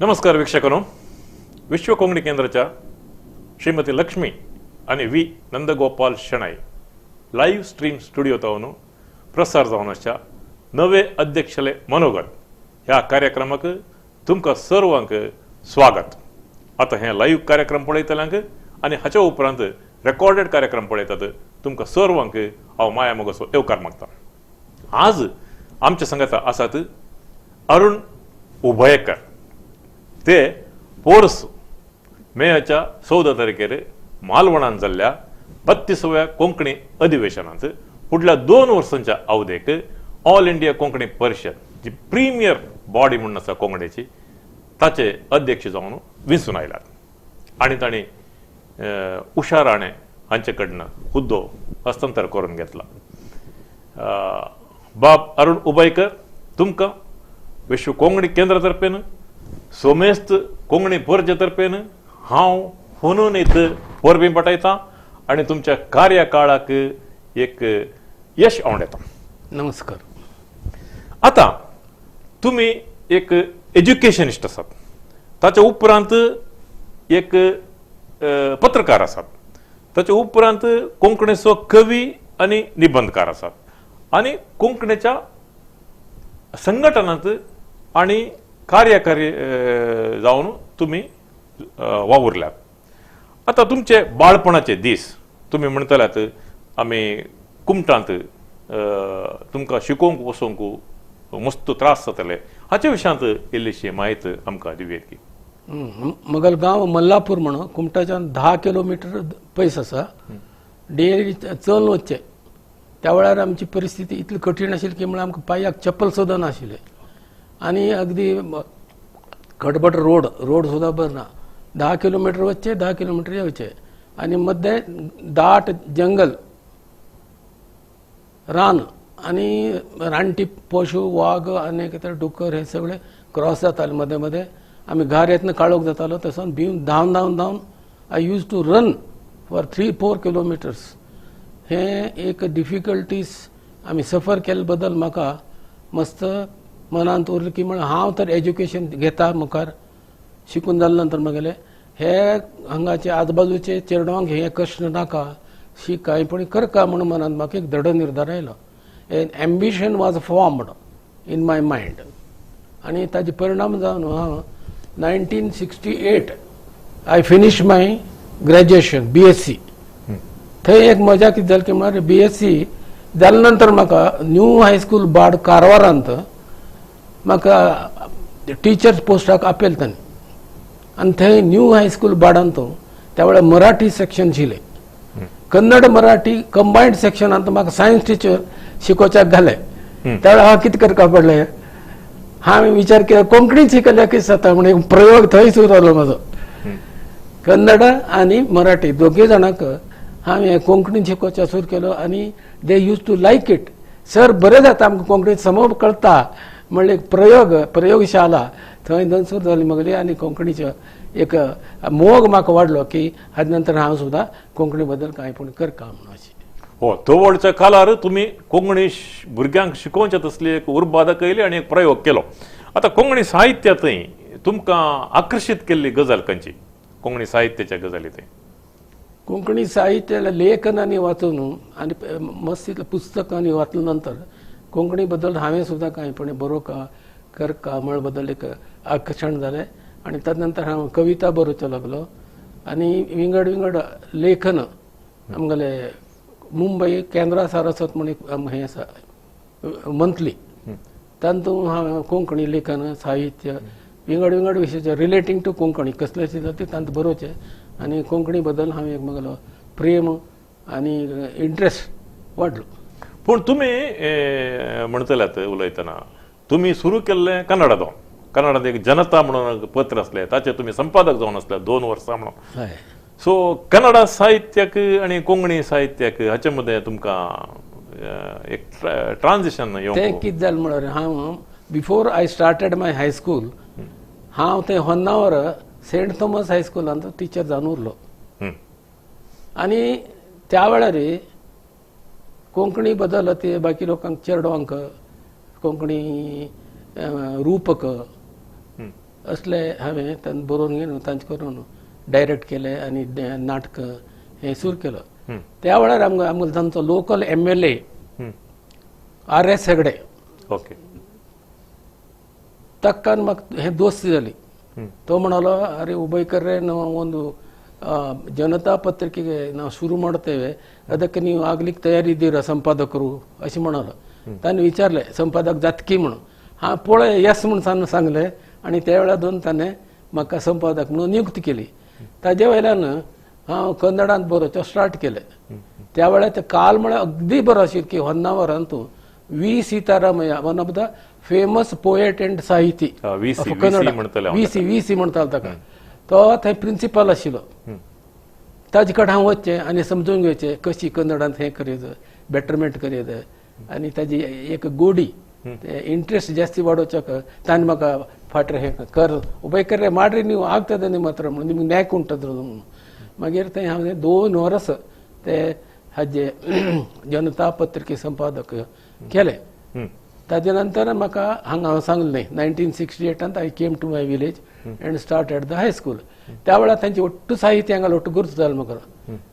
नमस्कार वीक्षकांनो, विश्व कोंकणी केंद्राच्या श्रीमती लक्ष्मी आणि वी नंदगोपाल शणाई लाईव्ह स्ट्रीम स्टुडिओतावन प्रसार जावन आसच्या नवे अध्यक्षले मनोगत ह्या कार्यक्रमाक तुमकां सर्वांक स्वागत. आता हे लाईव्ह कार्यक्रम पळयतल्यांक आनी हाच्या उपरांत रेकॉर्डेड कार्यक्रम पळयतात तुमकां सर्वांक हांव माया मोगसो येवकार मागता. आज आमच्या संगत आसात अरुण उभयकर. ते पोरस मेच्या 14 तारखेर मालवणान जाल्ल्या 32व्या कोंकणी अधिवेशनात पुढल्या 2 वर्सांच्या अवधेक ऑल इंडिया कोंकणी परिषद जी प्रीमियर बॉडी म्हणून आसा कोंकणीची ताचे अध्यक्ष जावन विंचून आयल्यात आणि तांणी उषा राणे हांचे कडनं हुद्दो हस्तांतर करून घेतला. बाब अरुण उभयकर, तुमकां विश्व कोंकणी केंद्रा तर्फेन सोमेस्त कोंकणी पर्जे तर्फेन हांव हुनूनीत परबीं पटयतां आनी तुमच्या कार्यकाळाक एक यश हांव येता. नमस्कार. आता तुम्ही एक एज्युकेशनिस्ट आसात, ताच्या उपरांत एक पत्रकार आसात, ताच्या उपरांत कोंकणीचो कवी आनी निबंधकार आसात आनी कोंकणीच्या संघटनांत आनी कार्यकारी जावन तुम्ही वावुरल्यात. आता तुमचे बाळपणाचे दीस तुम्ही म्हणटल्यात आमी कुमटांत तुमकां शिकोवंक वचोवंक मस्त त्रास जाताले, हाचे विशयांत इल्लीशी म्हायती आमकां दिवेत की. म्हगेलो गांव मल्लापूर म्हणून कुमटाच्यान 10 किलोमीटर पयस आसा. डेली चलून वचचें. त्या वेळार आमची परिस्थिती इतली कठीण आशिल्ली की म्हळ्यार आमकां पांयाक चप्पल सुद्दां नाशिल्ले आनी अगदी खडबड रोड सुद्दां बरो ना. 10 किलोमीटर वचचें, 10 किलोमीटर येवचें आनी मध्य दाट जंगल, रान आनी रानटी पशु, वाघ आनी कितें डुकर हे सगळे क्रॉस जाताले. मदें मदें आमी घार येतना काळोख जातालो. तसोन भिवन धांवन I used to run for 3-4 kilometres. हे एक डिफिकल्टीज आमी सफर केले बद्दल म्हाका मस्त मनांत उरलें की म्हळ्यार हांव तर एज्युकेशन घेता मुखार शिकून जाले नंतर म्हगेलें हे हांगाचे आजूबाजूचे चेडवांक हे कश्ट नाका, कांयपणी करका म्हणून मनांत म्हाका एक दृढ निर्धार आयलो. N ambition was formed in my mind आनी ताजे परिणाम जावन हांव 1968 I finish my graduation BSc. थंय एक मजा कितें जाली की म्हळ्यार BSc जाले नंतर म्हाका न्यू हायस्कूल बाड कारवारांत म्हाका टिचर्स पोस्टाक आपयलें तांणी आनी थंय न्यू हायस्कूल बाडांत त्या वेळार मराठी सेक्शन आशिल्लें. कन्नड मराठी कंबायंड सेक्शनांत म्हाका सायन्स टिचर शिकोवच्याक घाले. त्या वेळार हांव कितें करपाक पडलें, हांवें विचार केलो कोंकणी शिकल्यार कितें जाता म्हणून प्रयोग थंय सुरू जालो म्हाजो. कन्नड आनी मराठी दोगूय जाणांक हांवें कोंकणीन शिकोवचें सुरू केलो आनी they use to like it. सर बरें जाता आमकां कोंकणी समज कळटा म्हणले प्रयोगशाला थंय सुरू जाली म्हगेली आनी कोंकणीचो एक मोग म्हाका वाडलो की हाजे नंतर हांव सुद्दां कोंकणी बद्दल कांयपण करता म्हणून अशें. हो, तो व्हडच्या काळार तुम्ही कोंकणी भुरग्यांक शिकोवचे तसली एक उर्बादक येयली आनी एक प्रयोग केलो. आता कोंकणी साहित्यातय तुमकां आकर्शीत केल्ली गजाल खंयची कोंकणी साहित्याच्या गजालींत? कोंकणी साहित्य लेखनांनी वाचून आनी मस्त पुस्तकांनी वाचले नंतर कोंकणी बद्दल हांवें सुद्दां कांयपणी बरोवका करका म्हणा बद्दल एक आकर्शण जालें आनी ताजे नंतर हांव कविता बरोवचो लागलो आनी विंगड लेखन आमगेले मुंबय केंद्रा सारस्वत म्हणून हें आसा मंथली, तातूंत हांव कोंकणी लेखन साहित्य विंगड विशयाचे रिलेटींग टू कोंकणी कसले जाता तांत बरोवचें आनी कोंकणी बद्दल हांवें एक म्हगेलो प्रेम आनी इंट्रस्ट वाडलो. पूण तुमी म्हणटल्यात उलयतना तुमी सुरू केल्लें कन्नडांतून. कन्नडांत एक जनता म्हणून पत्र आसलें, ताचे तुमी संपादक जावन आसले 2 वर्सां म्हणून. सो कन्नडा साहित्याक आनी कोंकणी साहित्याक हाचे मदें तुमकां एक ट्रान्झिशन तें कितें जालें म्हळ्यार हांव before I started my high school हांव थंय होन्नावर सेंट थॉमस हायस्कुलांत टिचर जावन उरलो आनी त्या वेळार कोंकणी बद्दल ते बाकी लोकांक चेडवांक कोंकणी रूपक असले हांवें तांकां बरोवन घेवन तांचे करून डायरेक्ट केले आनी नाटक हें सुरू केलं. त्या वेळार आमकां तांचो local MLA RS Hegde okay ताका म्हाका हें दोस्ती जाली. तो म्हणलो अरे ಉಬೈಕರ್ ನಾವು ಒಂದು ಜನತಾ ಪತ್ರಿಕೆಗೆ ನಾವು ಶುರು ಮಾಡ್ತೇವೆ, ಅದಕ್ಕೆ ನೀವು ಆಗ್ಲಿಕ್ಕೆ ತಯಾರಿದ್ದೀರಾ ಸಂಪಾದಕರು अशें म्हणलो. ताणें विचारलें संपादक जातकी म्हणून. हां पळय येस म्हणून सांगलें आनी त्या वेळार ताणें म्हाका संपादक म्हणून नियुक्त केली. ताजे वयल्यान हांव कन्नडांत बरोवचें स्टार्ट केलें. त्या वेळार ते काल म्हळ्यार अगदी बरो आशिल्लो की होन्नावरांत V Sitaramaiah one of the famous poet and साहिती VC म्हणटालो ताका. तो थंय प्रिंसिपल आशिल्लो. ताजे कडेन हांव वचचें आनी समजून घेवचें कशी कन्नडांत हें करीत बेटरमेंट करीत आनी ताजी एक गोडी इंट्रस्ट जास्ती वाडोवच्याक ताणें म्हाका फाटर हें कर ಉಬೈಕರ್ ಮಾಡ್ರಿ ನೀವು ಆಗ್ತದೆ ನಿಮ್ಮ ಹತ್ರ ನಿಮ್ಗೆ ನ್ಯಾಕ್ ಉಂಟದ್ರು म्हणून. मागीर थंय हांवें 2 वर्स ते हाजे जनता पत्रिके संपादक केले. ताजे नंतर म्हाका हांगा सांगलें 1968 I came to my village and start at the high school. त्या वेळार तांची ಒಟ್ಟು साहित्य हांगा ಒಟ್ಟು गुर्त जालें म्हाका.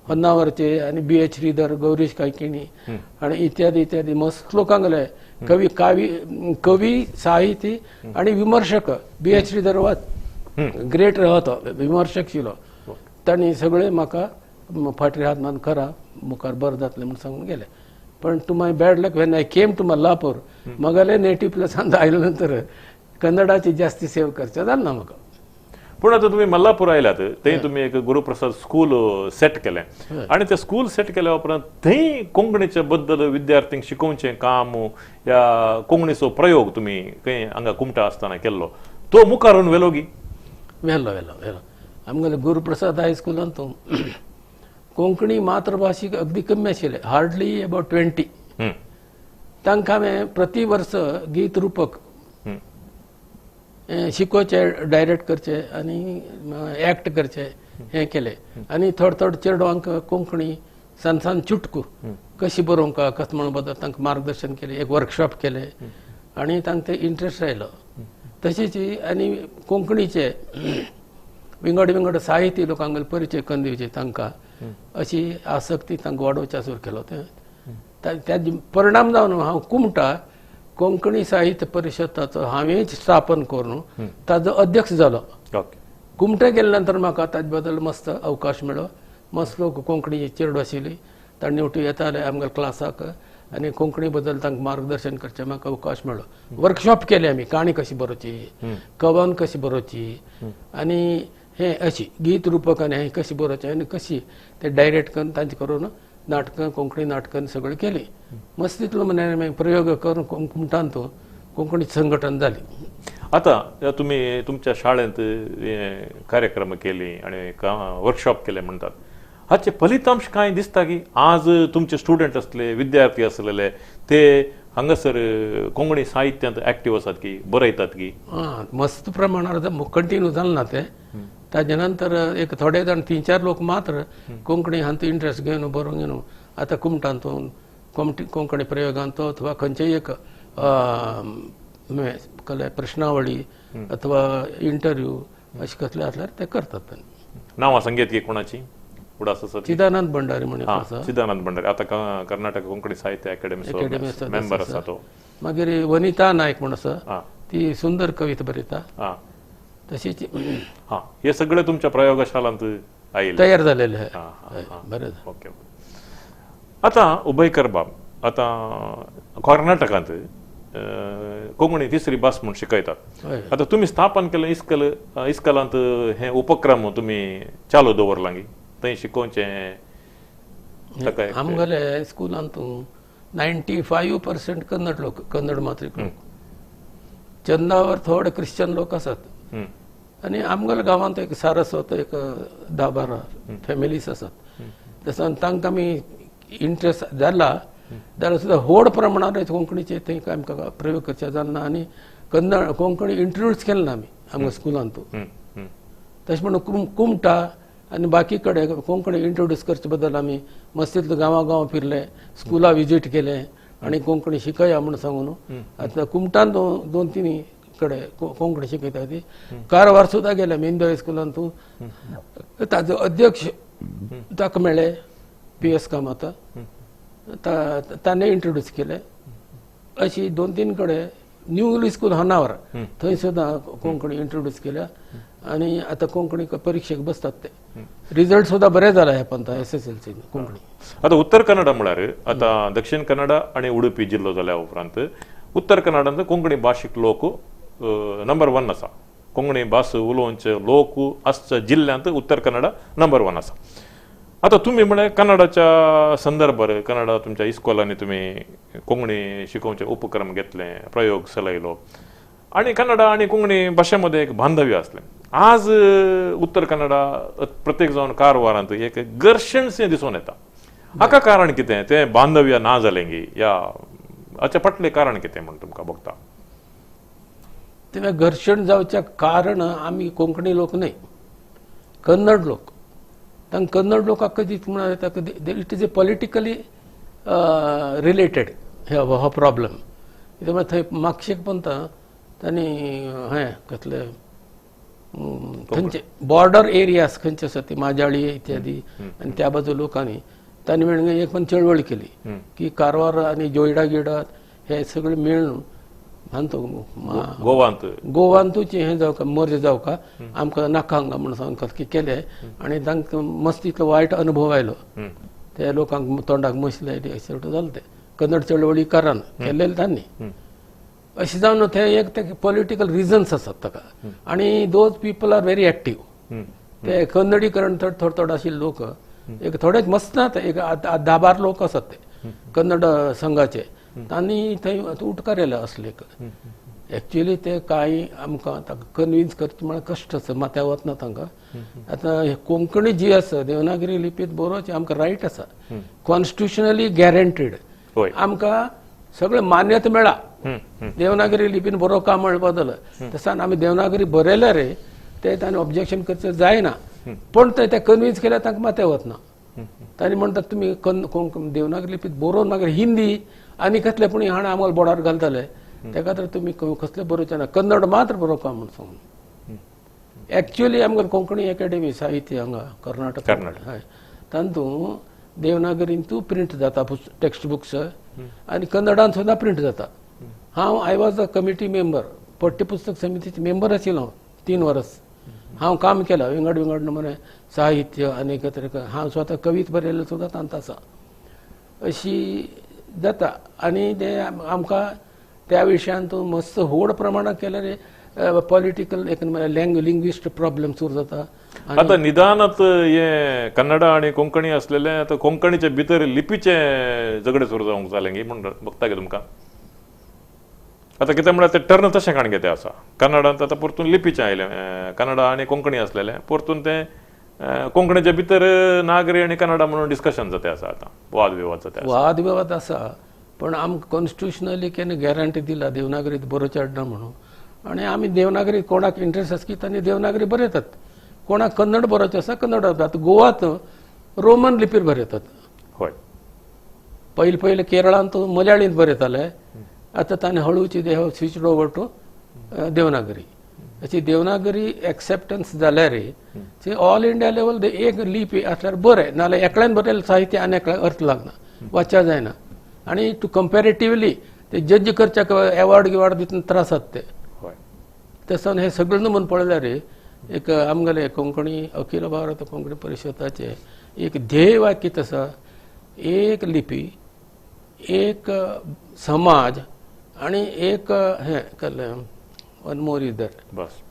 ಹೊನ್ನಾವರचे आनी BH श्रीधर गौरीश कायकिणी आनी इत्यादी इत्यादी मस्त लोकांगले कवी साहिती आनी विमर्शक. BH श्रीधर ग्रेट होतो विमर्शक आशिल्लो. तांणी सगळे म्हाका फाटरी हात मान करा मुखार बरें जातलें म्हूण सांगून गेले. पण to my bad luck when I came to Mallapur म्हागेले नेटिव्ह प्लेसांत आयले नंतर कन्नडाची जास्ती सेव करचें जालें ना म्हाका. पूण आतां तुमी मल्लापूर आयल्यात थंय तुमी एक गुरुप्रसाद स्कूल सेट केलें आनी तें स्कूल सेट केल्या उपरांत थंय कोंकणीच्या बद्दल विद्यार्थ्यांक शिकोवचें काम या कोंकणीचो प्रयोग तुमी खंय हांगा कुमटा आसतना केल्लो तो मुखार व्हरून व्हेलो गी? व्हेलो आमगेले गुरुप्रसाद हायस्कुलांत कोंकणी मातृभाषीक अगदी कमी आशिल्ले, हार्डली अबाउट 20. तांकां हांवें प्रति वर्स गीत रूपक शिकोवचे, डायरेक्ट करचे आनी एक्ट करचे हें केलें. आनी थोडे चेडवांक कोंकणी सान चुटकू कशी बरोवंक कशें म्हणून बद्दल तांकां मार्गदर्शन केलें. एक वर्कशॉप केलें आनी तांकां ते इंट्रस्ट आयलो. तशेंच आनी कोंकणीचे विंगड साहित्य लोकांगेर परिचय करून दिवचे तांकां अशी आसक्ती तांकां वाडोवच्या सुरू केलो. त्याचे परिणाम जावन हांव कुमटा कोंकणी साहित्य परिशदाचो हांवेंच स्थापन करून ताजो अध्यक्ष जालो. कुमटा गेले नंतर म्हाका ताजे बद्दल मस्त अवकाश मेळ्ळो. मस्त लोक कोंकणी चेडूं आशिल्लीं तांणी उठी येताले आमगे क्लासाक आनी कोंकणी बद्दल तांकां मार्गदर्शन करचें म्हाका अवकाश मेळ्ळो. वर्कशॉप केले आमी काणी कशी बरोवची, कवन कशी बरोवची आनी हें अशी गीत रूपक आनी हें कशी बरोवचें आनी कशी ते डायरेक्ट करून तांचे करून नाटकां कोंकणी नाटकां सगळीं केली. मस्तींतलो मागीर प्रयोग करून कुमटांत कोंकणी संघटन जाली. आतां तुमी तुमच्या शाळेंत कार्यक्रम केली आनी वर्कशॉप केले म्हणटात, हाचे फलितांश कांय दिसता की आज तुमचे स्टुडंट आसले विद्यार्थी आसलेले ते हांगासर कोंकणी साहित्यांत एक्टिव्ह आसात की बरयतात की? मस्त प्रमाणात कंटिन्यू जालें ना तें. ताजे नंतर एक थोडे जाण 3-4 लोक मात्र कोंकणी हांत इंट्रस्ट घेवन बरोवंक घेवन आतां कुमटांत कोंकणी प्रयोगांत अथवा खंयचेय एक प्रश्नावळी अथवा इंटरव्यू अशें कसले आसल्यार ते करतात. नांवां सांगेत की कोणाची? उडास आसा चिदानंद भंडारी म्हणून आसा. चिदानंद भंडारी आतां कर्नाटक कोंकणी साहित्य अकॅडमी मेंबर आसा तो. मागीर वनिता नायक म्हणून आसा, ती सुंदर कविता बरयता. तशीच हे सगळे तुमच्या प्रयोगशालांत आयिल्ले तयार जालेले. बरें. ओके. आतां उबैकर बाब आतां कर्नाटकांत कोंकणी तिसरी भास म्हणून शिकयतात. आतां तुमी स्थापन केलें इस्कलांत हे उपक्रम तुमी चालू दवरला गी थंय शिकोवचें? आमगेले स्कुलांत 95% कन्नड लोक, कन्नड मातृक लोक. चंदावर थोडे क्रिश्चन लोक आसात आनी आमगेल्या गांवांत एक सारस्वत एक 10-12 फॅमिलीज आसात. तसो तांकां आमी इंट्रस्ट जाला जाल्यार सुद्दां व्हड प्रमाणांत कोंकणीचे थंय आमकां प्रयोग करचे जालना आनी कन्नड कोंकणी इंट्रोड्यूस केलें ना आमी आमच्या स्कुलांत. तशें म्हणून कुमटा आनी बाकी कडेन कोंकणी इंट्रोड्यूस करचे बद्दल आमी मस्तींतलो गांवां फिरले, स्कुलां विजीट केले आनी कोंकणी शिकया म्हणून सांगून आतां कुमटान 2-3 कडे कोंकणी शिकयता ती कारवार सुद्दां गेले मेंदो हायस्कुलान तूं ताजो अध्यक्ष ताका मेळ्ळे PS कामत ताणें इंट्रोड्यूस केले अशी 2-3 कडेन न्यू इंग्लीश स्कूल होनावर थंय सुद्दां कोंकणी इंट्रोड्यूस केल्या आनी आतां कोंकणी परीक्षेक बसतात ते रिजल्ट सुद्दां बरे जाला ह्या पंथा SSLC कोंकणी. आता उत्तर कन्नडा म्हळ्यार आता दक्षिण कन्नडा आणि उडुपी जिल्लो जाल्या उपरांत उत्तर कन्नडांत कोंकणी भाशीक लोक नंबर 1 आसा. कोंकणी भास उलोवचे लोक आसच्या जिल्ल्यांत उत्तर कन्नडा नंबर 1 आसा. आता तुम्ही म्हळ्यार कन्नडाच्या संदर्भार कन्नडा तुमच्या इस्कॉलांनी तुम्ही कोंकणी शिकोवचे उपक्रम घेतले, प्रयोग चलयलो आणि कन्नडा आणि कोंकणी भाषेमध्ये एक बांधव्य असले. आज उत्तर कन्नडा प्रत्येक जावन कारवारांत एक घर्षणशें दिसून येता. हाका कारण कितें? ते बांधव्य ना जालें या हाचे फाटलें कारण कितें म्हण तुमकां बगता? तेव्हा घर्षण जावचे कारण आमी कोंकणी लोक न्हय, कन्नड लोक. तांकां कन्नड लोकांक कधीच म्हणून येता it is a politically related हो प्रॉब्लेम. कित्याक थंय म्हापशेक पंथा तांणी हें कसले थंयचे बॉर्डर एरियाज खंयचे आसा ती माजाळी इत्यादी आनी त्या बाजू लोकांनी तांणी मेळून एक पण चळवळ केली की कारवार आनी जोयडा गिडा हे सगळे मेळून गोवांतूच हें जावका मर्ज जावका आमकां नाका हांगा म्हणून सांगून केले आनी तांकां मस्तीतलो वायट अनुभव आयलो. त्या लोकांक तोंडाक मश लायली शेवटी जालें तें कन्नड चळवळी कारण केल्लें तांणी. अशें जावन ते एक ते पॉलिटिकल रिजन्स आसात ताका आनी those people are very active. ते कन्नडीकरण थोडे आशिल्ले लोक एक थोडेच मस्तांत एक 10-12 लोक आसात ते कन्नड संघाचे तांणी थंय उटकार येयला असले. एक्च्युअली ते कांय आमकां ताका कन्विन्स करचें म्हळ्यार कश्ट आसा माथ्या वतना तांकां. आतां कोंकणी जी आसा देवनागरी लिपींत बरोवची आमकां रायट आसा, कॉन्स्टिट्युशनली गॅरंटीड. आमकां सगळें मान्यता मेळ्ळा देवनागरी लिपीन बरोवपा म्हणपा जाल्यार. तसान आमी देवनागरी बरयल्यार ते तांणी ऑब्जेक्शन करचें जायना, पण ते कन्विन्स केल्यार तांकां माथ्या वतना. तांणी म्हणटात तुमी देवनागरी लिपींत बरोवन मागीर हिंदी आनी कसले पूण हाणे आमकां बोर्डार घालताले त्या खातीर तुमी कसले बरोवचे ना, कन्नड मात्र बरोवपा म्हणून सांगून. एक्च्युअली आमकां कोंकणी अकॅडमी साहित्य हांगा कर्नाटक हय तातूंत देवनागरींतूय प्रिंट जाता टेक्स्ट बुक्स आनी कन्नडांत सुद्दां प्रिंट जाता. हांव I was a committee member, पाठ्यपुस्तक समितीचे मेंबर आशिल्लो हांव 3 वर्स. हांव काम केलां विंगड नमुने साहित्य आनी हांव स्वता कविता बरयल्लो सुद्दां तांत आसा. अशी जाता आनी ते आमकां त्या विशयान तूं मस्त व्हड प्रमाणात केल्यार पॉलिटिकल एक लिंग्विस्ट प्रॉब्लेम सुरू जाता. आता निदानात हे कन्नडा आणि कोंकणी असलेले आता कोंकणीचे भितर लिपीचे झगडे सुरू जावंक जाले म्हण बघता गे तुमकां. आता कितें म्हळ्यार ते टर्न तशें काण कितें आसा कन्नडांत आतां परतून लिपीचें आयलें. कन्नडा आनी कोंकणी असलेले परतून ते कोंकणीच्या भितर नागरी आनी कन्नडा म्हणून डिस्कशन जाते आसा. आतां वाद विवाद आसा पण आमकां कॉन्स्टिट्युशनली केन्ना गॅरंटी दिला देवनागरीत बरोवचें ना म्हणून. आनी आमी देवनागरी कोणाक इंट्रस्ट आसा की तांणी देवनागरी बरयतात, कोणाक कन्नड बरोवचें आसा कन्नड बरयतात. गोवात रोमन लिपीर बरयतात. हय पयले केरळांत मल्याळींत बरयताले, आतां तांणी हळूची they have switched over to Devanagari. अशी देवनागरी एक्सेप्टन्स जाल्यार ऑल इंडिया लेवल एक लिपी आसल्यार बरें, नाल्यार एकल्यान बरयलें साहित्य आनी एकल्याक अर्थ लागना, वाचच्या जायना. आनी टू कंपॅरेटिवली ते जज करच्याक एवॉर्ड दितना त्रास जाता ते. तसोन हे सगळें नमून पळयल्यार एक आमगेले कोंकणी अखिल भारत कोंकणी परिशदाचे एक ध्येय वाक्य कितें आसा, एक लिपी, एक समाज आनी एक हें केल्लें वन मोर इज दॅट बस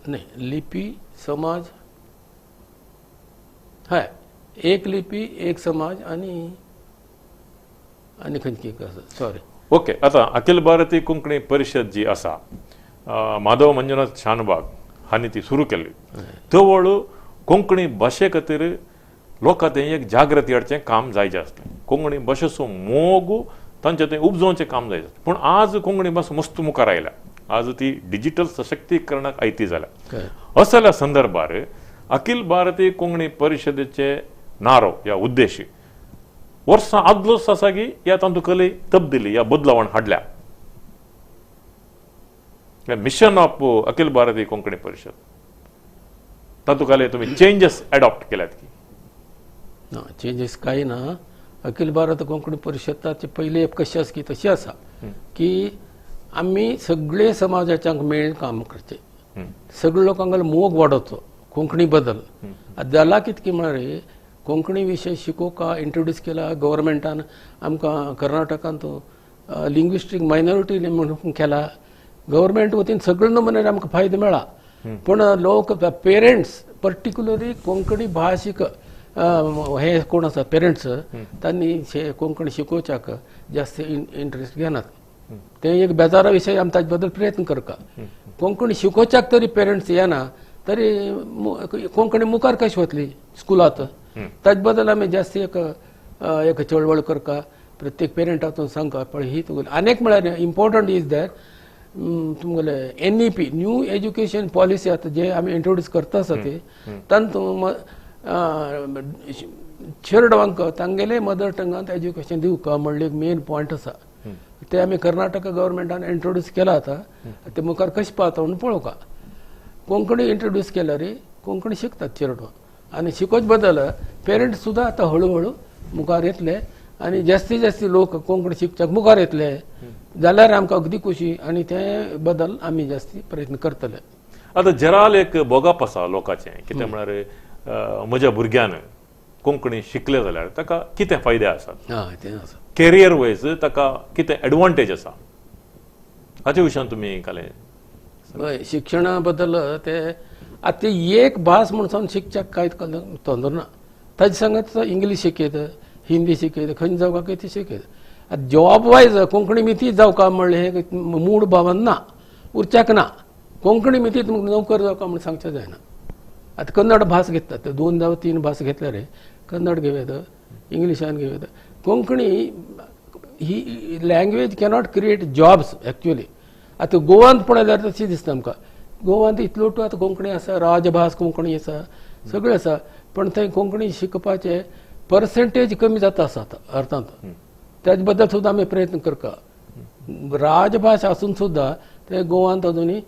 न्ही लिपी समाज हय एक लिपी एक समाज आनी खंयची सॉरी ओके. आता अखिल भारतीय कोंकणी परिशद जी आसा माधव मंजुनाथ शानबाग हांणी ती सुरू केल्ली. थंय कोंकणी भाशे खातीर लोकां एक जागृती हाडचें काम जायचें आसलें. कोंकणी भाशेचो मोग तांचे थंय उपजोवचें काम जायचें. पूण आज कोंकणी भास मस्त मुखार आयल्या. आज ती डिजिटल सशक्तीकरणाक आयती जाल्या. असल्या संदर्भार अखिल भारतीय कोंकणी परिशदेचे नारो या उद्देश वर्सां आदलोच आसा की या तातूंत कसली तब्दिली या बदलावण हाडल्या. मिशन ऑफ अखिल भारतीय कोंकणी परिषद तातूंत तुम्ही चेंजेस अडॉप्ट केल्यात की ना चेंजेस काही ना अखिल भारत कोंकणी परिषदाचे पहिले एक कशी आसा की तशी आसा की आम्ही सगळे समाजाच्यांक मेळून काम करचे सगळे लोकांक मोग वाडोवचो कोंकणी बद्दल जाला कितकी म्हळ्यार कोंकणी विशय शिकोवका इंट्रोड्यूस केला गव्हर्मेंटान आमकां कर्नाटकांत लिंग्विस्टीक मायनॉरिटी म्हणून केला गव्हर्मेंट वतीन सगळे नमुन्यान आमकां फायदो मेळ्ळा पण लोक पेरेंट्स पर्टिक्युलरी कोंकणी भाशीक हे कोण आसा पेरेंट्स तांणी कोंकणी शिकोवच्याक जास्त इंट्रस्ट घेनात ते एक बेजारा विशय आमी ताजे बद्दल प्रयत्न करता कोंकणी शिकोवच्याक तरी पेरेंट्स येना तरी कोंकणी मुखार कशी वतली स्कुलांत ताजे बद्दल आमी जास्त एक चळवळ करता प्रत्येक पेरेंटातून सांगता पण ही अनेक म्हळ्यार इम्पॉर्टंट इज दॅट तुमगेले NEP न्यू एज्युकेशन पॉलिसी आता जे आमी इंट्रोड्यूस करता आसा ते तातूंत चेडवांक तांगेले मदर टंगांत एज्युकेशन दिवका म्हणले एक मेन पॉयंट आसा ते आमी कर्नाटका गव्हर्मेंटान इंट्रोड्यूस केला आता ते मुखार कशें पावता म्हणून पळोवका कोंकणी इंट्रोड्यूस केल्यार कोंकणी शिकतात चेडवां आनी शिकोवचे बद्दल पेरेंट्स सुद्दां आतां हळू मुखार येतले आनी जास्तीत जास्त लोक कोंकणी शिकच्याक मुखार येतले जाल्यार आमकां अगदी खुशी आनी ते बद्दल आमी जास्ती प्रयत्न करतले आता जराल एक बोगाप आसा लोकांचें कितें म्हळ्यार म्हज्या भुरग्यान कोंकणी शिकले जाल्यार ताका कितें फायदे आसात तें आसा कॅरियर वायज ताका कितें एडवांटेज आसा हाचे विशयान तुमी कालें हय शिक्षणा बद्दल ते आतां ते एक भास म्हणून शिकच्याक कांय तोंदर ना ताजे सांगत इंग्लीश शिकयत हिंदी शिकयत खंय जावका ते शिकयत आतां जॉब वायज कोंकणी मिती जावका म्हणलें हे मूड भावन ना उरच्याक ना कोंकणी मिती तुमकां नोकर जावका म्हण सांगचें जायना आतां कन्नड भास घेतात ते 2 जावं 3 भास घेतल्यार कन्नड घेवत इंग्लिशान घेवत कोंकणी ही language cannot create jobs actually आतां गोवांत पळयल्यार तशें दिसता आमकां गोवांत इतलोटू आतां कोंकणी आसा राजभास कोंकणी आसा सगळें आसा पण थंय कोंकणी शिकपाचे पर्सेंटेज कमी जाता आसा अर्थांत त्याच बद्दल सुद्दां आमी प्रयत्न करता राजभास आसून सुद्दां ते गोवांत अजुनूय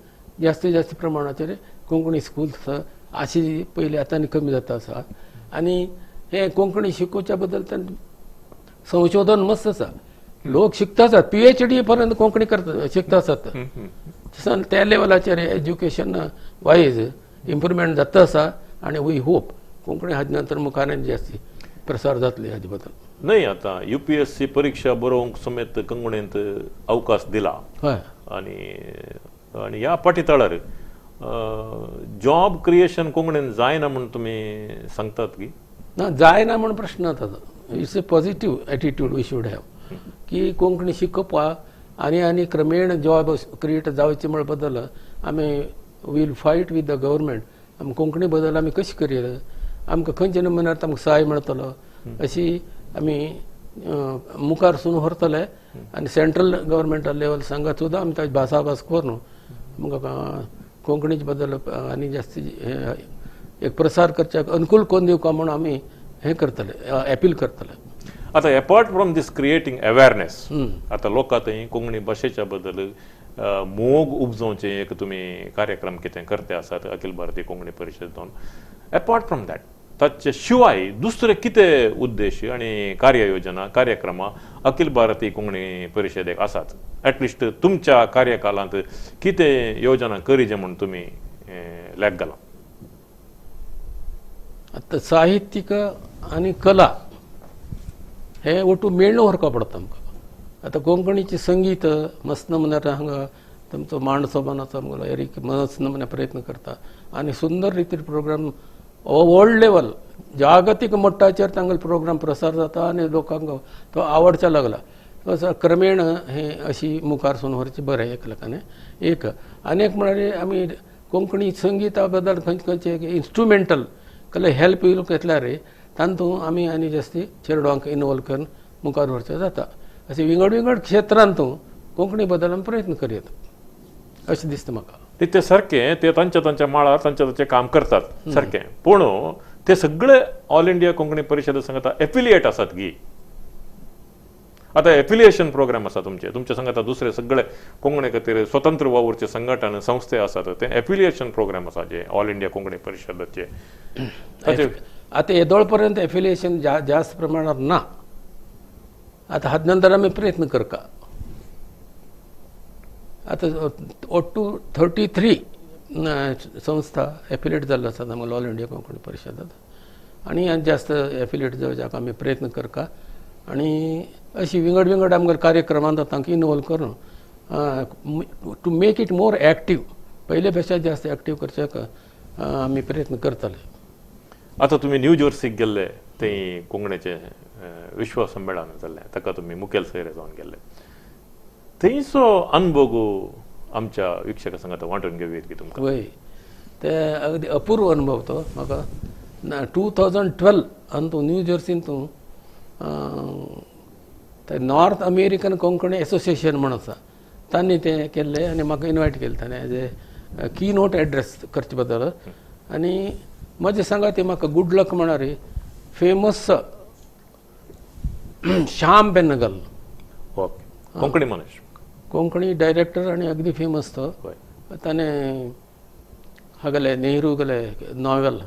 जास्तीत जास्त प्रमाणाचेर कोंकणी स्कूल्स अशी पयलीं आतां कमी जाता आसा आनी हे कोंकणी शिकोवच्या बद्दल संशोधन मस्त आसा लोक शिकता आसात PhD पर्यंत कोंकणी करता शिकता आसात त्या लेवलाचेर एज्युकेशन वायज इम्प्रुवमेंट जाता आसा आनी वी होप कोंकणी हाजे नंतर मुखार जास्त प्रसार जातले हाजे बद्दल नाही आता UPSC परीक्षा बरोवंक समेत कोंकणींत अवकाश दिला हय आणि ह्या पाटीतळार जॉब क्रिएशन कोंकणीन जायना म्हणून तुमी सांगतात की ना जायना म्हण प्रश्न ताजो it's a positive attitude we should have की कोंकणी शिकोवपा आनी क्रमेण जॉब क्रिएट जावचे म्हण बद्दल आमी we'll fight with the government आमी कोंकणी बद्दल आमी कशी करीत आमकां खंयच्या नमुन्यार आमकां सहाय मेळटलो अशी आमी मुखार सुन व्हरतले आनी सेंट्रल गव्हर्मेंटा लेवल सांगात सुद्दां आमी ताची भासाभास करून आमकां कोंकणीचे बद्दल आनी जास्ती एक प्रसार करच्याक अनुकूल करून दिवका म्हणून आमी हे करतले अपील करतले आता apart from this creating awareness आता लोकां थंय कोंकणी भाशेच्या बद्दल मोग उपजोवचे एक तुमी कार्यक्रम कितें करते आसात Akhil Bharatiya Konkani परिशदेन apart from that ताचे शिवाय दुसरे कितें उद्देश आनी कार्ययोजना कार्यक्रमा अखिल भारतीय कोंकणी परिशदेक आसात एटलिस्ट तुमच्या कार्यकालांत कितें योजना करीचे म्हूण तुमी लेख घाला आतां साहित्यिक आनी कला हे ओटू मेळून व्हरपा पडटा आमकां आतां कोंकणीचें संगीत मस्त नमुन्यार हांगा तुमचो मांडसोबानाचो आमगेलो मस्त नमुन्यान प्रयत्न करता आनी सुंदर रितीन प्रोग्राम वर्ल्ड लेवल जागतीक मट्टाचेर तांगेलो प्रोग्राम प्रसार जाता आनी लोकांक तो आवडच्या लागला तसो क्रमेण हे अशी मुखार सुन व्हरचें बरें एक लेखाने एक आनी म्हळ्यार आमी कोंकणी संगीता बद्दल खंयचे इन्स्ट्रुमेंटल कसले हेल्प घेतल्यार तातूंत आमी आनी जास्ती चेडवांक इनवॉल्व करून मुखार व्हरचें जाता अशें विंगड क्षेत्रांत कोंकणी बद्दल आमी प्रयत्न करयात अशें दिसता म्हाका ते सारकें ते तांच्या माळार तांचें काम करतात सारकें पूण ते सगळे ऑल इंडिया कोंकणी परिशद सांगता एफिलिएट आसात की आता एफिलिएशन प्रोग्राम आसा तुमच्या संग आता दुसरे सगळे कोंकणी खातीर स्वतंत्र वावुरचे संघटन संस्थे आसात ते एफिलिएशन प्रोग्राम आसा जे ऑल इंडिया कोंकणी परिशदाचे आता येदोळ पर्यंत एफिलिएशन जास्त प्रमाणात ना आता हात नंतर आम्ही प्रयत्न करका आता ओटू 33 संस्था एफिलिएट जाल्लो आसात आमकां ऑल इंडिया कोंकणी परिशदात आणि जास्त एफिलिएट जावपाक आमी प्रयत्न करका आणि अशी विंगड विंगड आमकां कार्यक्रमांत तांकां इनवॉल्व करून to make it more active पयले पेक्षा जास्त एक्टीव करच्याक आमी प्रयत्न करतले. आता तुम्ही न्यू जर्सीक गेल्ले ते कोंकणीचे विश्व संमेलन जाल्लें ताका तुम्ही मुखेल सोयरे जावन गेल्ले थंयचो अनुभव आमच्या विक्षका संग वांटून घेवया की तुमकां. वय ते अगदी अपूर्व अनुभव तो म्हाका 2012 आनी तूं न्यू जर्सीन तूं ते नॉर्थ अमेरिकन कोंकणी एसोसिएशन म्हण आसा तांणी तें केल्लें आनी म्हाका इनवायट केलें ताणें एज ए की नोट एड्रेस करचे बद्दल आनी म्हजे सांगात म्हाका गुड लक म्हणल्यार फेमस श्याम बेनगल कोंकणी मनीस कोंकणी डायरेक्टर आनी अगदी फेमस तो ताणें हागले नेहरू गेले नॉवेल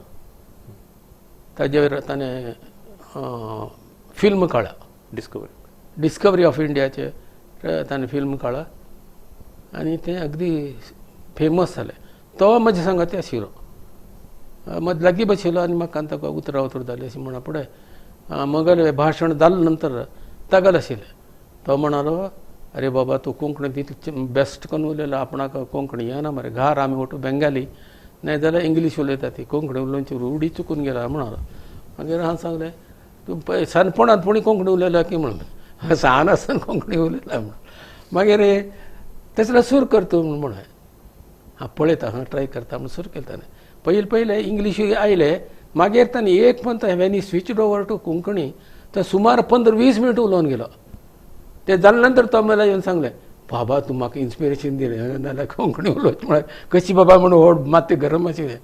ताजेर ताणें फिल्म काडला डिस्कवरी ऑफ इंडियाचे ताणें फिल्म काडला आनी तें अगदी फेमस जालें. तो म्हजे सांगाती आशिल्लो मग लागीं बशिल्लो आनी म्हाका ताका उतरां जाली अशें म्हणा फुडें मगेलें भाशण जाले नंतर तागल आशिल्लें. तो म्हणालो अरे बाबा तूं कोंकणी तितलें बेस्ट करून उलयलो आपणाक कोंकणी येना मरे घार आमी वटू बेंगाली नाजाल्यार इंग्लीश उलयता ती कोंकणी उलोवची रुढी चुकून गेला म्हणालो. मागीर हांवें सांगलें तूं सानपणांत पूण कोंकणी उलयला की म्हणून सान आसन कोंकणी उलयला म्हणून. मागीर तेसलो सूर कर तूं म्हणून हांव पळयता हांव ट्राय करता म्हणून सूर केले ताणें पयले इंग्लीश आयले मागीर ताणें एक पंत when he switch over to Konkani तर सुमार 15-20 मिनट उलोवन गेलो. ते जाले नंतर तो मला येवन सांगलें बाबा तूं म्हाका इन्स्पिरेशन दिलें नाल्यार कोंकणी उलोवचें म्हळ्यार कशी बाबा म्हणून व्हड माती गरम आशिल्लें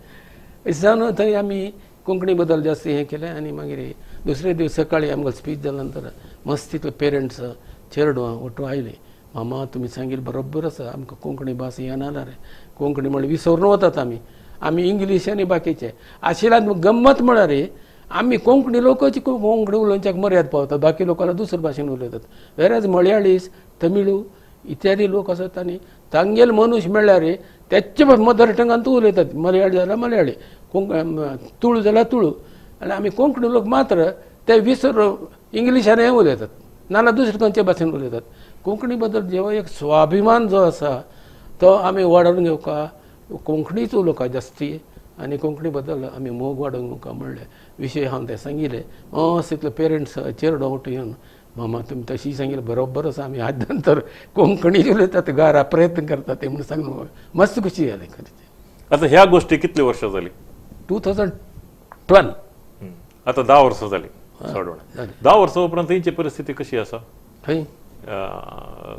अशें जावन थंय आमी कोंकणी बद्दल जास्त हें केलें आनी मागीर दुसरे दीस सकाळीं आमकां स्पीच जाले नंतर मस्तीतले पेरंट्स चेडवां वटून आयलीं मामा तुमी सांगिल्लें बरोबर आसा आमकां कोंकणी भास येना रे कोंकणी म्हळ्यार विसरून वतात आमी इंग्लीश आनी बाकीचे आशिल्ल्यान गंमत म्हळ्यार आमी कोंकणी लोकांची कोंकणी उलोवच्याक मर्याद पावतात बाकी लोकांना दुसरे भाशेन उलयतात वेरेज मलयाळीस तमिळू इत्यादी लोक आसात आनी तांगेल मनुश्य म्हणल्यार तेचे मदर टंगान तूं उलयतात मलयाळी जाल्यार मलयाळी तुळू जाल्यार तुळू आनी आमी कोंकणी लोक मात्र ते विसर इंग्लिशान हें उलयतात नाल्यार दुसरे खंयचे भाशेन उलयतात. कोंकणी बद्दल जेव्हा एक स्वाभिमान जो आसा तो आमी वाडोवन घेवका कोंकणीच उलोवका जास्ती आनी कोंकणी बद्दल आमी मोग वाडोवन घेवका म्हणलें विशय हांव ते सांगिल्ले तितले पेरंट्स चेडो वटून येवन मामा तुमी तशी सांगिल्लें बरोबर आसा आमी आज नंतर कोंकणी उलयतात घरा प्रयत्न करतात ते म्हणून सांगून मस्त खुशी जाली खरें. आता ह्या गोष्टी कितली वर्सां जाली 2012 आता 10 वर्सां जाली सोडवण 10 वर्सां उपरांत थंयची परिस्थिती कशी आसा थंय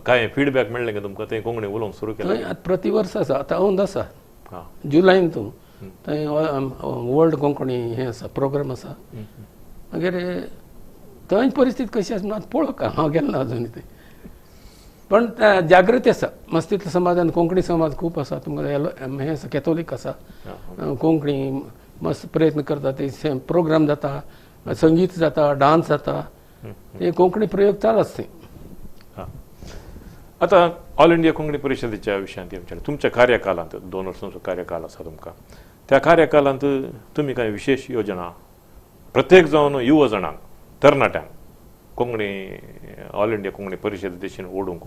काय फीडबॅक मेळ्ळें का तुमकां ते कोंकणी उलोवंक सुरू केलें थंय प्रति वर्स आसा आतां औंद आसा जुलायन तूं थंय वर्ल्ड कोंकणी हें आसा प्रोग्राम आसा मागीर थंय परिस्थिती कशी आसा पळोवका हांव गेलो ना अजून थंय पण जागृती आसा मस्तितल्या समाजान कोंकणी समाज खूब आसा तुमकां हें आसा कॅथोलीक आसा कोंकणी मस्त प्रयत्न करता ते प्रोग्राम जाता संगीत जाता डान्स जाता ते कोंकणी प्रयोग चालू आसता. आता ऑल इंडिया कोंकणी परिशदेच्या विशयांत विचार तुमच्या कार्यकालांत 2 वर्सांचो कार्यकाल आसा तुमकां त्या कार्यकालांत तुमी कांय विशेष योजना प्रत्येक जावन युवा जणांक तरणाट्यांक कोंकणी ऑल इंडिया कोंकणी परिशद दिशेन ओडूंक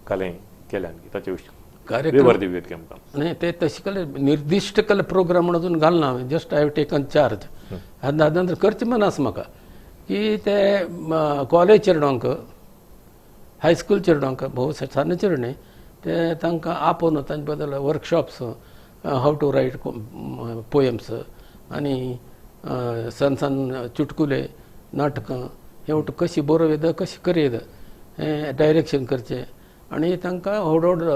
कालें केल्यान ताचे विवर दिव्यत आमकां न्ही ते तशें केलें निर्दिश्ट केले प्रोग्राम म्हणून अजून घालना हांवें just I have taken charge आनी नंतर करचें म्हण आसा म्हाका की ते कॉलेज चेडवांक हायस्कूल चेडवांक भोव सान्य चेडणे ते तांकां आपोवन तांचे बद्दल workshops how to write poems आनी सन चुटकुले नाटकां हे वटू कशी बरोवं कशी करेद हें डायरेक्शन करचें आनी तांकां हळूहळू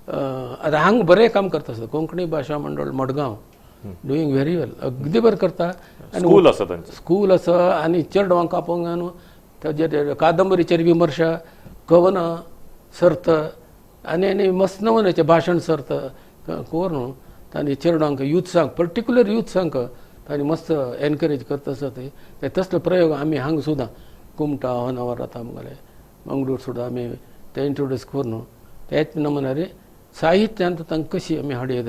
आतां हांगा बरें काम करता आसता कोंकणी भाशा मंडळ मडगांव डुईंग व्हेरी वेल अगदी बरें करता स्कूल आसा तांचें स्कूल आसा आनी चेडवांक आपोवंक ताजेर कादंबरीचेर विमर्श कवन सर्त आनी मस्त नमुन्याचें भाशण सर्त करून तांणी चेडवांक युथ्सांक पर्टिक्युलर युथ्सांक तांणी मस्त एनकरेज करता आसत ते तसले प्रयोग आमी हांगा सुद्दां कुमटा होनावर आतां आमगेले मंगळूर सुद्दां आमी ते इंट्रोड्यूस करून तेच नमुन्यार साहित्यांत तांकां कशी आमी हाडयत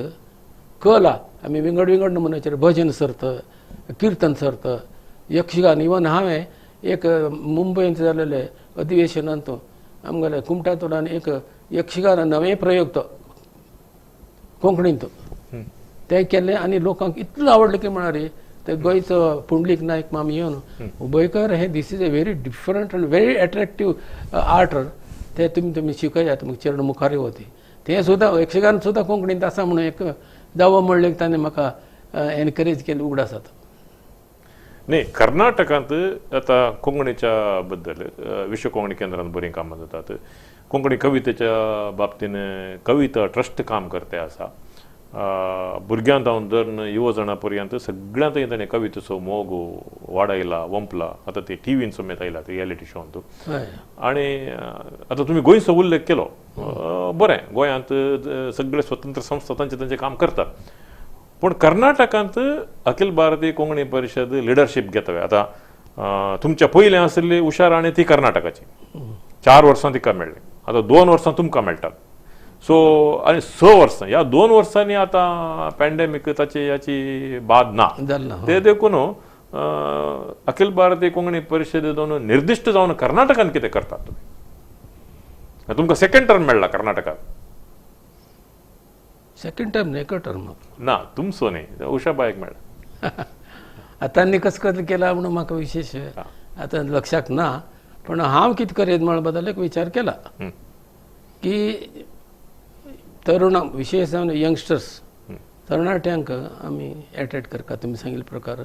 कला आमी विंगड विंगड नमुन्याचेर भजन सर्त किर्तन सर्त यक्षगान इवन हांवें एक मुंबयंत जाल्ले अधिवेशनांत आमगेले कुमटा तोडान एक यक्षगान नवे प्रयोग तो कोंकणींत ते केले आनी लोकांक इतलो आवडले की म्हणारे ते गोंयचो पुंडलीक नायक माम येवन उबयकर हे this is a very different आनी व्हेरी अट्रॅक्टीव आर्ट ते तुमी शिकयात तुमचे चेडूं मुखार वती ते सुद्दां यक्षगान सुद्दां कोंकणींत आसा म्हणून एक दावो म्हणले ताणें म्हाका एनकरेज केलें उगडासात नाही कर्नाटकांत आता कोंकणीच्या बद्दल विश्व कोंकणी केंद्रांत बरीं कामां जातात कोंकणी कवितेच्या बाबतीन कविता ट्रस्ट काम करते आसा भुरग्यांत जावन धरून युवजणां पर्यंत सगळ्यांत ताणें कवितेचो मोग वाडयला वंपला आतां ते टीव्हीन समेत आयला रियलिटी शोंत आनी आतां तुमी गोंयचो उल्लेख केलो बरें गोंयांत सगळे स्वतंत्र संस्था तांचें काम करतात पण कर्नाटकांत अखिल भारतीय कोंकणी परिशद लिडरशीप घेता आतां तुमच्या पयलीं आशिल्ली उशा राणी ती कर्नाटकाची 4 वर्सां तिका मेळ्ळी आतां 2 वर्सां तुमकां मेळटात सो आनी 6 वर्सां ह्या 2 वर्सांनी आतां पॅन्डेमीक ताची याची बाद ना ते देखून अखिल भारतीय कोंकणी परिशदेन निर्दिश्ट जावन कर्नाटकांत कितें करतात तुमी तुमकां सेकंड टर्म मेळ्ळा कर्नाटकांत सेकंड टर्म न्ही एका टर्म ना तुमचो न्ही उशा बायक मेळ्ळा आतां कसं कसं केला म्हणून म्हाका विशेश आतां लक्षाक ना पण हांव कितें करीत म्हणा बद्दल एक विचार केला की तरुणांक विशेश जावन यंगस्टर्स तरणाट्यांक आमी एट्रॅक्ट करता तुमी सांगिल्ले प्रकार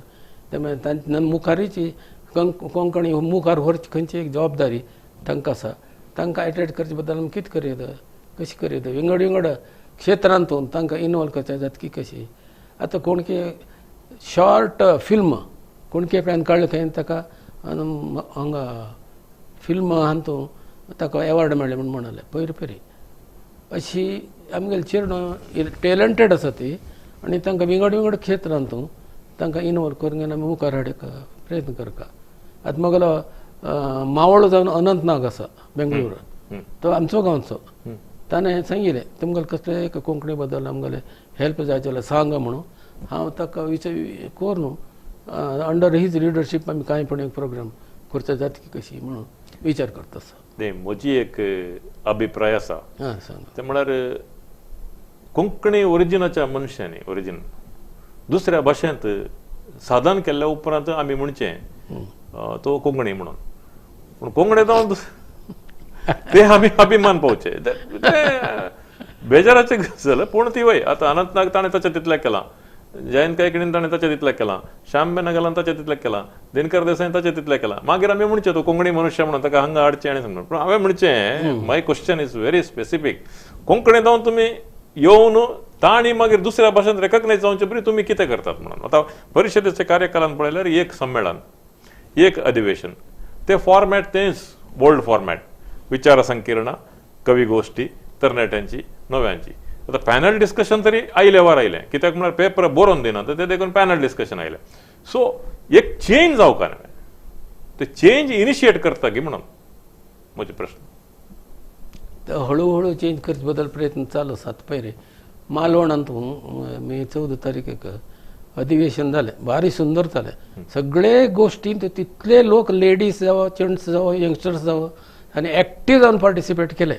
ते मुखारीची कोंकणी मुखार व्हरची खंयची एक जबाबदारी तांकां आसा तांकां एट्रॅक्ट करचे बद्दल आमी कितें करीत कशी करीत विंगड विंगड क्षेत्रांतून तांकां इनवॉल्व करचें जाता की कशी आतां कोणके शॉर्ट फिल्म कोणके कडेन काडले खंय ताका हांगा फिल्म हातूं ताका एवॉर्ड मेळ्ळे म्हूण म्हणाले पयरी अशी आमगेले चेडूं टॅलंटेड आसा ती आनी तांकां विंगड विंगड क्षेत्रांतूं तांकां इनवॉल्व करून आमी मुखार हाडूंक प्रयत्न करता आतां म्हगेलो मावळो जावन अनंत नाग आसा बेंगळूर तो आमचो गांवचो ताणें सांगिल्लें तुमगेले कसले एक कोंकणी बद्दल आमगेले हेल्प जाय जाल्यार सांगा म्हणून हांव ताका विचार करून अंडर हीज लिडरशीप आमी कांयपण एक प्रोग्राम करचो जाता की कशी म्हणून विचार करता आसा नाही म्हजी एक अभिप्राय आसा ते म्हळ्यार कोंकणी ओरिजिनाच्या मनशांनी ओरिजिन दुसऱ्या भाशेंत साधन केल्ल्या उपरांत आमी म्हणचें तो कोंकणी म्हणून पूण कोंकणी जावन ते आमी अभिमान पावचे बेजाराचें गजाल पूण ती वय आतां अनंत नाग ताणें ताचें तितलें केलां जयंत कायकिणीन ताणें ताचें तितलें केलां श्याम बेनगलान ताचें तितलें केलां दिनकर देसाईन ताचें तितलें केलां मागीर आमी म्हणचें तो कोंकणी मनुश्य म्हणून ताका हांगा हाडचें आनी समजून पूण हांवें म्हणचें my question is very specific Konkani जावन तुमी येवन ताणी मागीर दुसऱ्या भाशेंत रेकग्नायज जावचे परी तुमी कितें करतात म्हणून आतां परिशदेच्या कार्यकालान पळयल्यार एक संमेलन एक अधिवेशन ते फॉर्मॅट तेंच ओल्ड फॉर्मॅट विचार संकिरणां कवी गोश्टी तरणाट्यांची नव्यांची आतां पॅनल डिस्कशन तरी आयले वर आयलें कित्याक म्हळ्यार पेपर बरोवन दिना तर ते देखून पॅनल डिस्कशन आयलें सो एक चेंज जावंक न्हय ते चेंज इनिशिएट करता की म्हणून म्हजो प्रश्न हळू हळू चेंज करचे बद्दल प्रयत्न चालू आसात पयरे मालवणांत मे 14 तारीख अधिवेशन जालें भारी सुंदर जालें सगळे गोश्टींत तितले लोक लेडीज जावं जेंट्स जावं यंगस्टर्स जावं आनी एक्टीव जावन पार्टिसिपेट केले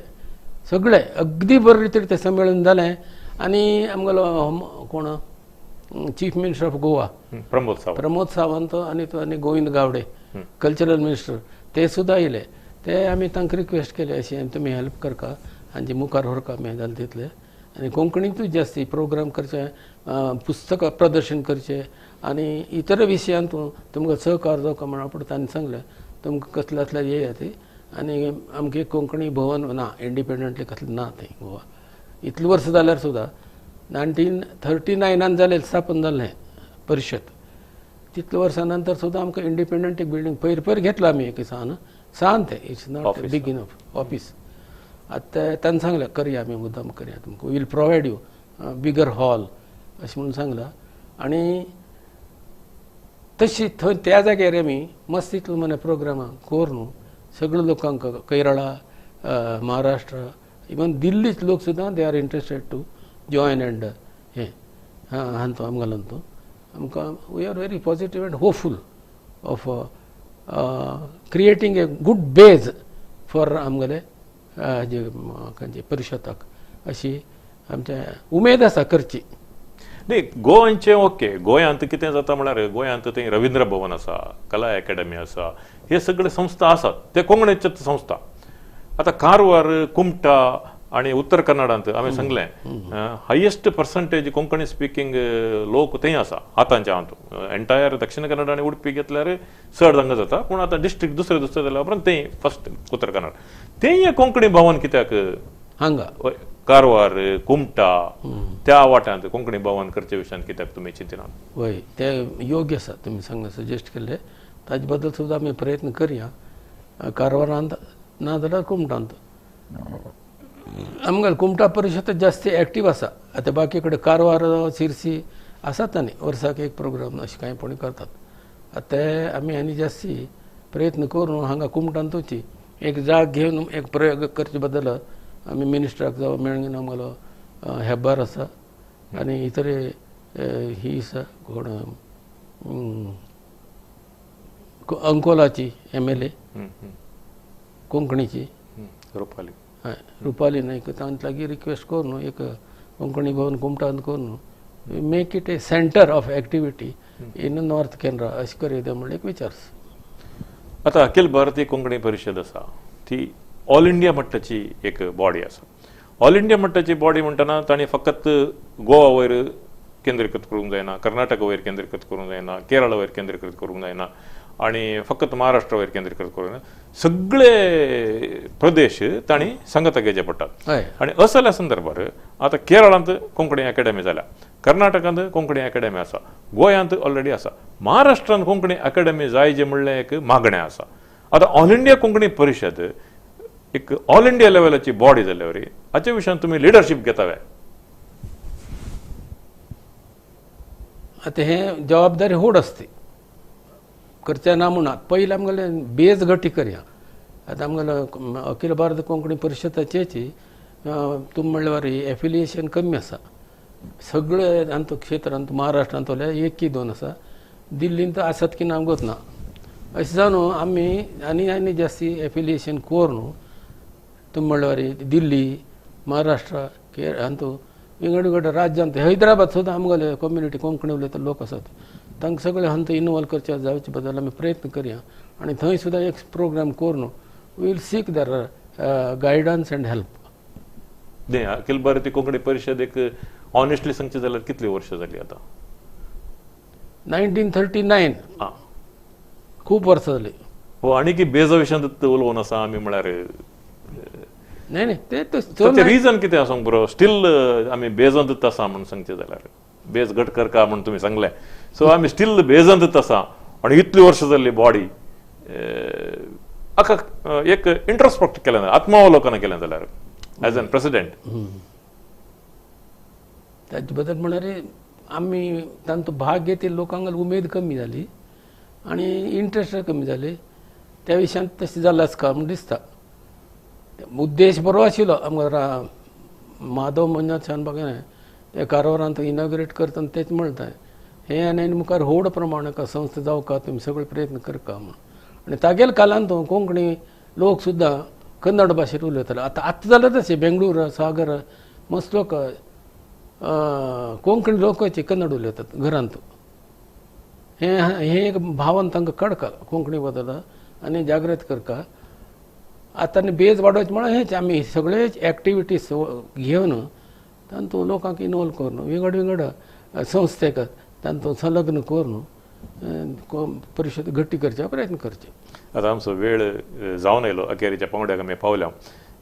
सगळे अगदी बरे रितीन तें संमेलन जालें आनी आमगेलो कोण chief minister of Goa Pramod Sawant आनी गोविंद गावडे कल्चरल मिनिस्टर ते सुद्दां आयले ते आमी तांकां रिक्वेस्ट केले अशें तुमी हेल्प करता आनी मुखार व्हरका आमी जालें तितलें आनी कोंकणींतूच जास्ती प्रोग्राम करचे पुस्तकां प्रदर्शन करचें आनी इतर विशयांत तुमकां सहकार जावका म्हणून पुढे तांणी सांगलें तुमकां कसले असले येयात आनी आमगे कोंकणी भवन ना इंडिपेंडंटली कसलें ना थंय गोवा इतलें वर्स जाल्यार सुद्दां 1939 जालें स्थापन जाल्लें परिशद तितल्या वर्सां नंतर सुद्दां आमकां इंडिपेंडंट एक बिल्डींग पयर घेतलो आमी एक सान तें it's not big enough office. आतां ताणें सांगलें करया आमी मुद्दाम करया तुमकां will provide you bigger hall अशें म्हणून सांगलां. आनी तशी थंय त्या जाग्यार आमी मस्त इतलो म्हणे प्रोग्रामां कोर न्हू सगळ्या लोकांक केरळा महाराष्ट्र इवन दिल्लीच लोक सुद्दां they are interested to join and हें हांतो आमगेलो तो आमकां we are very positive and hopeful of creating a good base for आमगेले जे खंयचे परिशदाक अशी आमचे उमेद आसा करची. न्ही गोंयचें ओके गोंयांत कितें जाता म्हळ्यार गोंयांत थंय रवींद्र भवन आसा कला अकॅडमी आसा हे सगळे संस्था आसात ते कोंकणीच्योच संस्था. आतां कारवार कुमटा आनी उत्तर कन्नडांत हांवें सांगलें हायेस्ट पर्संटेज कोंकणी स्पिकींग लोक थंय आसा आतांच्या हातूंत. एंटायर दक्षिण कन्नड आनी उडपी घेतल्यार चड हांगा जाता पूण आतां डिस्ट्रिक्ट दुसरे दुसरे जाल्या उपरांत थंय फर्स्ट उत्तर कन्नड थंय कोंकणी भवन कित्याक हांगा कारवार कुमटा त्या वाट्यांत कोंकणी भवन करचे विशयान कित्याक तुमी चिंतिनात? वय ते योग्य आसा तुमी सांगलें सजेस्ट केल्लें ताजे बद्दल सुद्दां आमी प्रयत्न करया. कारवारांत ना जाल्यार कुमटांत आमगेले कुमटा परिशद जास्ती एक्टीव आसा. आतां बाकी कडेन कारवार शिरसी आसात आनी वर्साक एक प्रोग्राम अशें कांयपणी करतात. आतां आमी आनी जास्ती प्रयत्न करून हांगा कुमटांतूच एक जाग घेवन एक प्रयोग करचे बद्दल आमी मिनिस्टराक जावं मेळून आमगेलो हेब्बार आसा आनी इतरे ही आसा कोण अंकोलाची MLA कोंकणीची रुपाली हय रुपाली नायक तांचे लागीं रिक्वेस्ट करून एक कोंकणी भवन कुमटांत करून make it A centre of activity in north Canara अशें करूं म्हणून एक विचार. आतां अखिल भारतीय कोंकणी परिशद आसा ती ऑल इंडिया मट्टाची एक बॉडी आसा. ऑल इंडिया मट्टाची बॉडी म्हणटना तांणी फकत गोवा वयर केंद्रीकृत करूंक जायना कर्नाटका वयर केंद्रीकृत करूंक जायना केरळा वयर केंद्रीकृत करूंक जायना आनी फकत महाराष्ट्रा वयर केंद्रीकृत करूंक जायना सगळे प्रदेश तांणी सांगता घेवचे पडटात. आनी असल्या संदर्भात आतां केरळांत कोंकणी अकॅडमी जाल्या कर्नाटकांत कोंकणी अकॅडमी आसा गोंयांत ऑलरेडी आसा महाराष्ट्रांत कोंकणी अकॅडमी जाय जे म्हणलें एक मागणें आसा. आतां ऑल इंडिया कोंकणी परिशद एक ऑल इंडिया लेवलाची बॉडी जाल्यार हाचे विशयान तुमी लिडरशीप घेतावे? आतां हें जबाबदारी व्हड आसता करचें ना म्हणून पयलीं आमगेले बेज गटी करया. आतां आमगेलो अखिल भारत कोंकणी परिशदाचेच तुमी म्हणले वारी एफिलिएशन कमी आसा सगळे हातूंत क्षेत्रांत महाराष्ट्रांत एक की दोन आसा दिल्लींत आसात की ना आमकां ना अशें जावन आमी आनी जास्ती एफिलिएशन कोर न्हू तुमी म्हणले वारी दिल्ली महाराष्ट्रा हातूंत विंगड राज्यांत हैदराबाद सुद्दां आमगेले कम्युनिटी कोंकणी उलयता लोक आसात तांकां सगळे हांत इनवॉल्व करचे जावचे बद्दल आमी प्रयत्न करया आनी थंय सुद्दां एक प्रोग्राम करून वील सीक दर गायडन्स एंड हेल्प. न्ही अखिल भारतीय कोंकणी परिशद एक ऑनेस्टली सांगचे जाल्यार कितली वर्सां जाली आतां? 1939 खूब वर्सां जाली. हो आनी की बेजा विशयान उलोवन आसा आमी म्हळ्यार नाही ते रिजन कितें आसा बरो स्टील आमी बेजंतच आसा म्हणून सांगचे जाल्यार बेज घट करका म्हणून तुमी सांगलें सो आमी स्टील बेजंतच आसा आनी इतली वर्सां जाल्ली बॉडी आख्खा एक इंट्रोस्पेक्ट केलें आत्मावलोकन केलें जाल्यार एज एन प्रेसिडेंट ताजे बद्दल म्हळ्यार आमी तांचो भाग घेतले लोकांक उमेद कमी जाली आनी इंट्रस्ट कमी जाले त्या विशयान तशें जालें आसका म्हूण दिसता. उद्देश बरो आशिल्लो आमकां माधव मंजनाथ शानबागान ते कारवारांत इनॉग्रेट करतना तेच म्हणटा हें आनी मुखार व्हड प्रमाणाक संस्था जावका तुमी सगळे प्रयत्न करका म्हूण आनी तागेले कालांत कोंकणी लोक सुद्दां कन्नड भाशेंत उलयताले. आतां जाल्यार तशें बेंगळूर सागर मस्त लोक कोंकणी लोकांची कन्नड उलयतात घरांत. हें एक भावन तांकां कळका कोंकणी बद्दल आनी जागृत करता. आतां बेज वाडोवचें म्हळ्यार हेंच आमी सगळे एक्टिविटीज घेवन तातूंत लोकांक इनवॉल्व करून विंगड संस्थेक तातूंत संलग्न करून परिशद घट्टी करचे प्रयत्न करचे. आतां आमचो वेळ जावन आयलो अखेरीच्या पावंड्याक आमी पावल्या.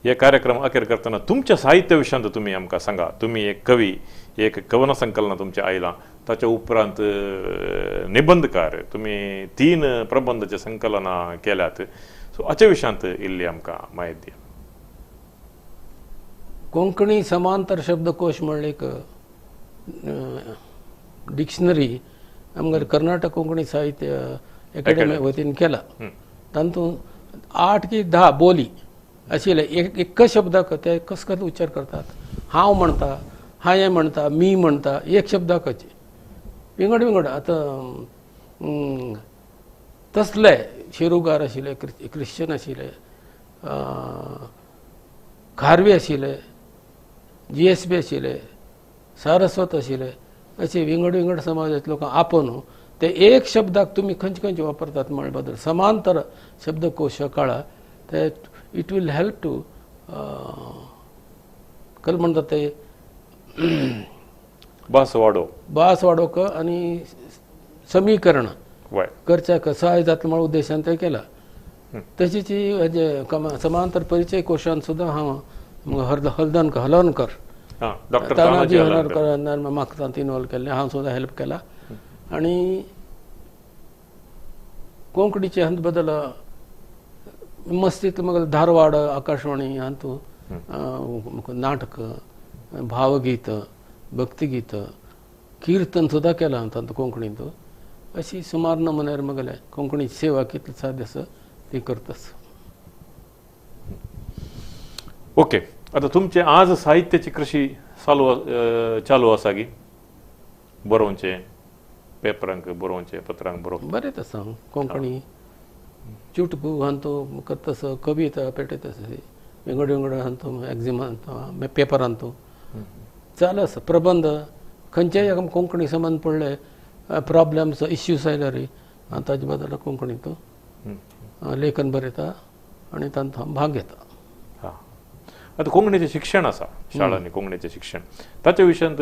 हे कार्यक्रम अखेर करतना तुमच्या साहित्य विशयांत तुमी आमकां सांगा. तुमी एक कवी एक कवन संकलनां तुमचें आयलां ताच्या उपरांत निबंधकार तुम्ही 3 प्रबंधाचे संकलनां केल्यात सो हाचे विशयांत इल्ली आमकां म्हायती दिया. कोंकणी समांतर शब्दकोश म्हणले एक डिक्शनरी आमगे कर्नाटक कोंकणी साहित्य अकादेमी वतीन केला. तातूंत 8 की 10 बोली आशिल्ले एक शब्दाक ते कसो उच्चार करतात. हांव म्हणटा, हांये म्हणटा, मी म्हणटा, एक शब्दाकच विंगड विंगड. आतां तसले शिरुगार आशिल्ले, क्रिश्चन आशिल्ले, खारवी आशिल्ले, GSB आशिल्ले, सारस्वत आशिल्ले, अशे विंगड विंगड समाजांतले लोक आपोवन ते एक शब्दाक तुमी खंयचे खंयचे वापरतात म्हळे बद्दल समांतर शब्दकोश काळा ते इट वील हेल्प टू कल म्हणटा ते भास वाडोवक आनी समीकरण करच्याक सहाय जातलो म्हण उद्देशान ते केला. तशीच हेजे समांतर परिचय कोशान सुद्दां हांव हलवणकर तानाजी हलवणकर म्हाका तांत इनवॉल्व केल्लें, हांव सुद्दां हेल्प केला. आनी कोंकणीचे हांत बद्दल मस्तीत म्हाका धारवाड आकाशवाणी हातूंत नाटक, भावगीत, भक्तिगीत, कीर्तन सुद्दां केलां हांव तातूंत कोंकणींत. अशी सुमार नमुन्यार म्हगेलें कोंकणी सेवा कितली साध्य आसा ती करतास. ओके, आता तुमचे आज साहित्याची कृषी चालू आसा की बरोवचे पेपरांक बरोवचे पत्रांक बरोवप बरेंच आसा. कोंकणी चुटकू हांतू करतास, कविता पेटयतास, वेगळे वेगळे हांतू एग्जिमांत पेपरांत चालू आसा. प्रबंध खंयचेय कोंकणी संबंद पडले प्रॉब्लेम्स इश्यूज आयल्यार हांव ताजे बद्दल कोंकणींत लेखन बरयता आनी तांत हांव भाग घेता. आता कोंकणीचें शिक्षण आसा शाळांनी, कोंकणीचें शिक्षण ताच्या विशयांत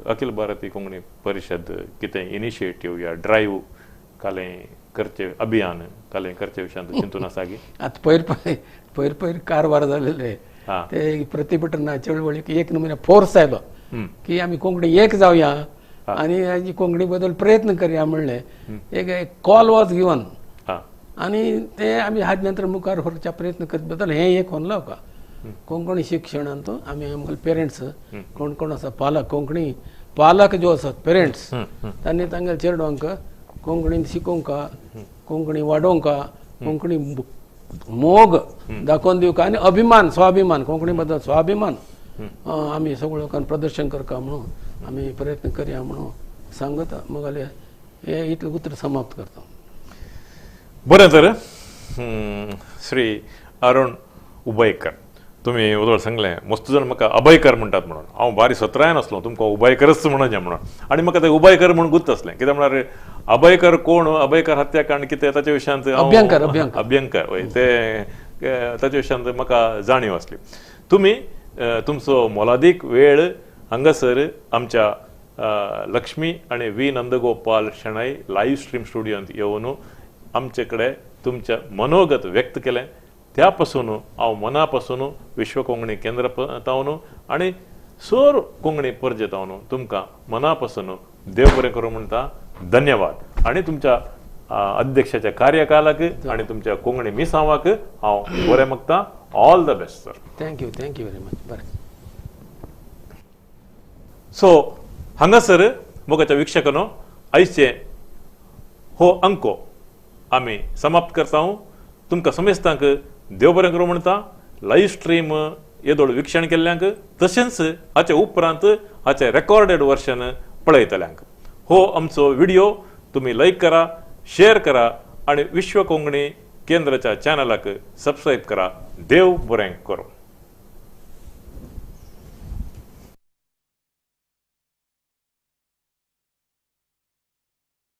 अखिल भारतीय कोंकणी परिशद कितें इनिशिएटीव या ड्रायव्ह कालें करचे अभियान कालें करचे विशयांत चिंतून आसा की? आतां पयर कारवार जालेले ते प्रतिभटना चळवळीक एक नमुने फोर्स आयलो की आमी कोंकणी एक जावया आनी हाजी कोंकणी बद्दल प्रयत्न करया म्हणलें. एक कॉल वॉज गिवन आनी ते आमी हाजे नंतर मुखार व्हरच्या प्रयत्न करचे बद्दल हें एक होनलो का कोंकणी शिक्षणांत आमी आमगेले पेरंट्स कोण कोण आसा पालक, कोंकणी पालक जो आसात पेरंट्स तांणी तांगेल्या चेडवांक कोंकणींत शिकोवंका, कोंकणी वाडोवंका, कोंकणी मोग दाखोवन दिवंका आनी अभिमान स्वाभिमान कोंकणी बद्दल स्वाभिमान आमी सगळ्या लोकांक प्रदर्शन करता म्हणून आमी प्रयत्न करया म्हणून सांगता. म्हगेलें हे इतलें उतर समाप्त करता. बरें तर श्री अरुण उबयकर तुम्ही उदळ सांगलें मस्त जाण म्हाका अभयकर म्हणटात म्हणून. हांव बारी सत्राय नासलो तुमकां उबयकरच म्हणून म्हणून आनी म्हाका ते उबयकर म्हणून गुर्त आसलें. कित्याक म्हळ्यार अभयकर कोण, अभयकर हत्याकांड कितें ताच्या विशयांत अभ्यंकर वय ते ताच्या विशयांत म्हाका जाणीव आसली. तुमी तुमचो मोलादीक वेळ हांगासर आमच्या लक्ष्मी आणि V Nandagopal Shenoy live stream स्टुडियोंत येवन आमचे कडेन तुमचें मनोगत व्यक्त केलें. त्या पासून हांव मना पासून विश्व कोंकणी केंद्र तावन आनी सर कोंकणी परजे तावन तुमकां मना पासून देव बरें करूं म्हणटा. धन्यवाद. आनी तुमच्या अध्यक्षाच्या कार्यकालाक आनी तुमच्या कोंकणी मिसावाक हांव बरें मागता. All the best sir. Thank you very much. बरें. सो हांगासर मोगाच्या विक्षकांनो आयचे हो अंको आमी समाप्त करता. तुमकां समेस्तांक देव बरें करूं म्हणटा. लाईव्ह स्ट्रीम येदोळ विक्षण केल्ल्यांक तशेंच हाचे उपरांत हाचे रेकॉर्डेड वर्शन पळयतल्यांक हो आमचो व्हिडिओ तुमी लायक करा, शेअर करा आणि विश्व कोंकणी केंद्राच्या चॅनलाक सबस्क्राईब करा. देव बरें करूं.